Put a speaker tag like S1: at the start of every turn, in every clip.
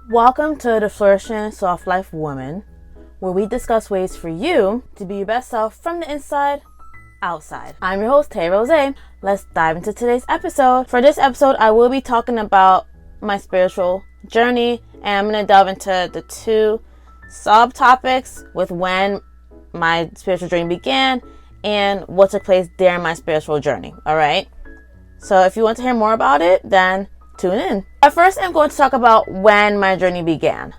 S1: Welcome to the Flourishing Soft Life Woman, where we discuss ways for you to be your best self from the inside outside. I'm your host, Tay Rosé. Let's dive into today's episode. For this episode, I will be talking about my spiritual journey, and I'm going to delve into the two subtopics with when my spiritual journey began and what took place during my spiritual journey. All right. So if you want to hear more about it, then tune in. But first, I'm going to talk about when my journey began.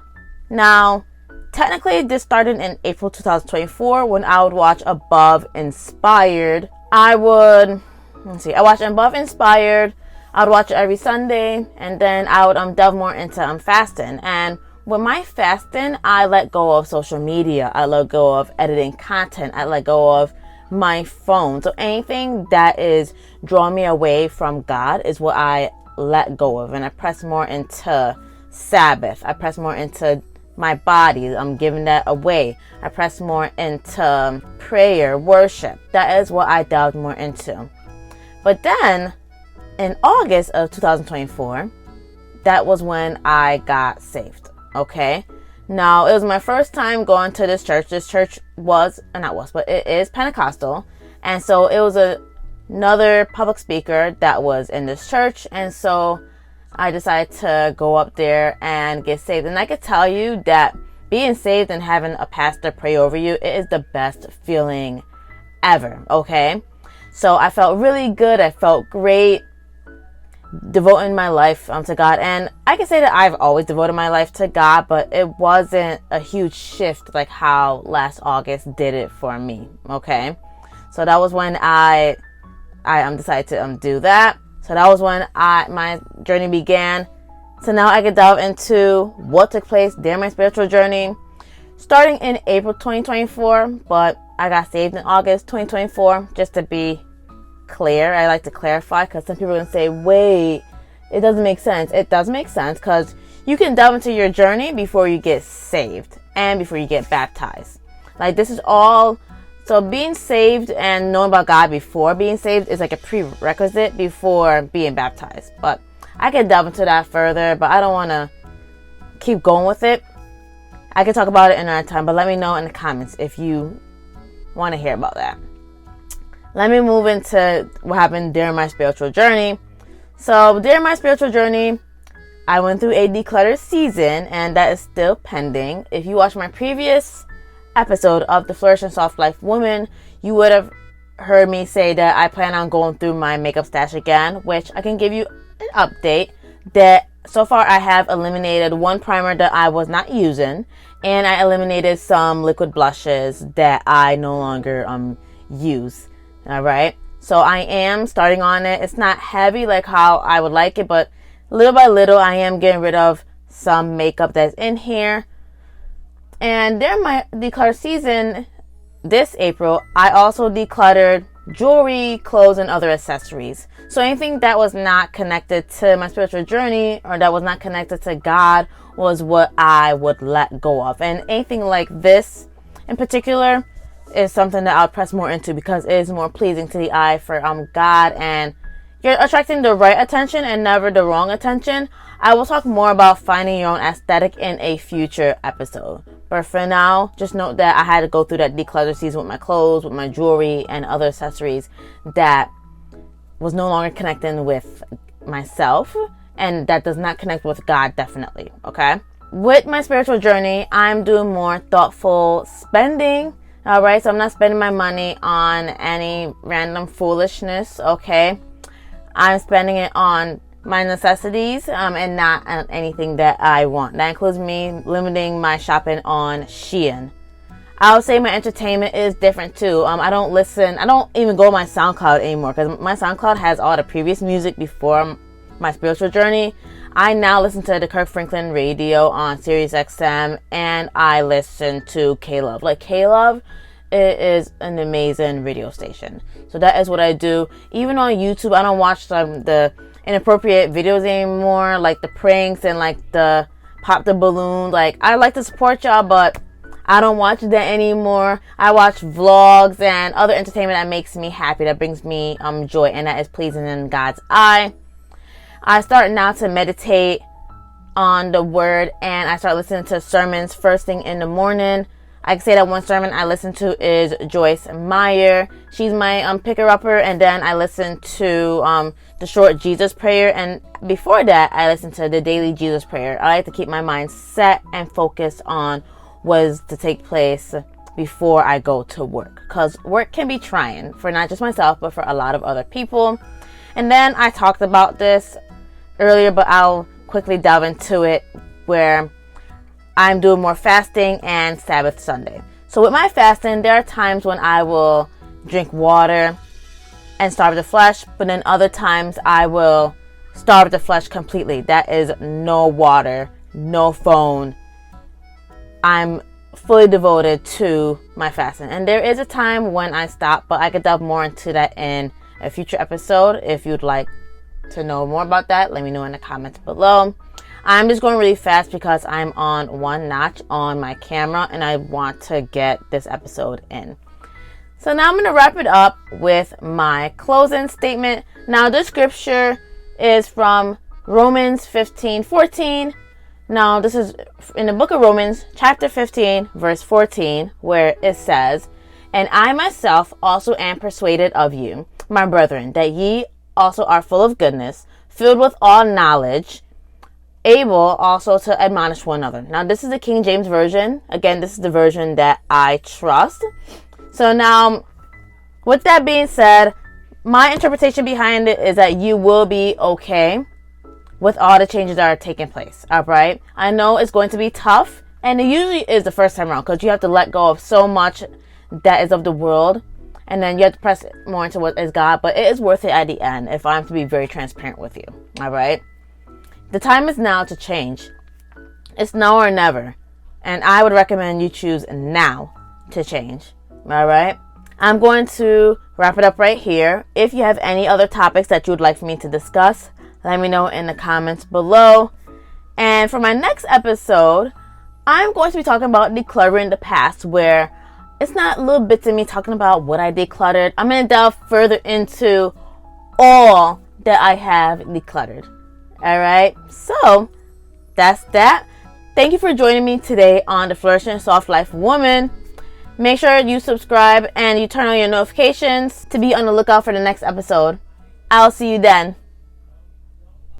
S1: Now, technically, this started in April 2024 when I would watch Above Inspired. I watch Above Inspired. I would watch it every Sunday, and then I would delve more into fasting. And with my fasting, I let go of social media. I let go of editing content. I let go of my phone. So anything that is drawing me away from God is what I let go of, and I press more into Sabbath. I press more into my body. I'm giving that away. I press more into prayer, worship. That is what I delved more into. But then in August of 2024, that was when I got saved. Okay. Now, it was my first time going to this church. This church it is Pentecostal. And so it was another public speaker that was in this church. And so I decided to go up there and get saved. And I could tell you that being saved and having a pastor pray over you, it is the best feeling ever. Okay. So I felt really good. I felt great devoting my life to God. And I can say that I've always devoted my life to God, but it wasn't a huge shift like how last August did it for me. Okay. So that was when I decided to do that. So that was when my journey began. So now I can delve into what took place during my spiritual journey, starting in April 2024, but I got saved in August 2024, just to be clear. I like to clarify because some people are going to say, wait, it doesn't make sense. It does make sense because you can delve into your journey before you get saved and before you get baptized. Like, this is all. So being saved and knowing about God before being saved is like a prerequisite before being baptized. But I can delve into that further, but I don't want to keep going with it. I can talk about it another time, but let me know in the comments if you want to hear about that. Let me move into what happened during my spiritual journey. So during my spiritual journey, I went through a declutter season, and that is still pending. If you watch my previous episode of the Flourishing Soft Life Woman, you would have heard me say that I plan on going through my makeup stash again, which I can give you an update that so far I have eliminated one primer that I was not using, and I eliminated some liquid blushes that I no longer use. All right, so I am starting on it. It's not heavy like how I would like it, but little by little I am getting rid of some makeup that's in here. And during my declutter season this April, I also decluttered jewelry, clothes, and other accessories. So anything that was not connected to my spiritual journey or that was not connected to God was what I would let go of. And anything like this in particular is something that I'll press more into because it is more pleasing to the eye for God, and you're attracting the right attention and never the wrong attention. I will talk more about finding your own aesthetic in a future episode. But for now, just note that I had to go through that declutter season with my clothes, with my jewelry, and other accessories that was no longer connecting with myself, and that does not connect with God, definitely. Okay. With my spiritual journey, I'm doing more thoughtful spending. All right. So I'm not spending my money on any random foolishness. Okay. I'm spending it on my necessities and not on anything that I want. That includes me limiting my shopping on Shein. I would say my entertainment is different too. I don't even go on my SoundCloud anymore because my SoundCloud has all the previous music before my spiritual journey. I now listen to the Kirk Franklin radio on Sirius XM, and I listen to K-Love. Like, K-Love, it is an amazing radio station. So that is what I do. Even on YouTube, I don't watch the inappropriate videos anymore, like the pranks and like the pop the balloon. Like, I like to support y'all, but I don't watch that anymore. I watch vlogs and other entertainment that makes me happy, that brings me joy, and that is pleasing in God's eye. I start now to meditate on the word, and I start listening to sermons first thing in the morning. I can say that one sermon I listen to is Joyce Meyer. She's my picker-upper, and then I listen to the short Jesus prayer, and before that I listen to the daily Jesus prayer. I like to keep my mind set and focused on what is to take place before I go to work, because work can be trying for not just myself but for a lot of other people. And then I talked about this earlier, but I'll quickly delve into it, where I'm doing more fasting and Sabbath Sunday. So with my fasting, there are times when I will drink water and starve the flesh, but then other times I will starve the flesh completely. That is no water, no phone. I'm fully devoted to my fasting. And there is a time when I stop, but I could delve more into that in a future episode. If you'd like to know more about that, let me know in the comments below. I'm just going really fast because I'm on one notch on my camera and I want to get this episode in. So now I'm going to wrap it up with my closing statement. Now this scripture is from Romans 15:14. Now this is in the book of Romans chapter 15 verse 14, where it says, "And I myself also am persuaded of you, my brethren, that ye also are full of goodness, filled with all knowledge, able also to admonish one another." Now this is the King James Version. Again, this is the version that I trust. So now, with that being said, my interpretation behind it is that you will be okay with all the changes that are taking place. Alright? I know it's going to be tough, and it usually is the first time around, because you have to let go of so much that is of the world, and then you have to press more into what is God, but it is worth it at the end, if I'm to be very transparent with you. Alright? The time is now to change. It's now or never. And I would recommend you choose now to change. Alright? I'm going to wrap it up right here. If you have any other topics that you would like for me to discuss, let me know in the comments below. And for my next episode, I'm going to be talking about decluttering the past, where it's not little bits of me talking about what I decluttered. I'm going to delve further into all that I have decluttered. Alright, so that's that. Thank you for joining me today on the Flourishing Soft Life Woman. Make sure you subscribe and you turn on your notifications to be on the lookout for the next episode. I'll see you then.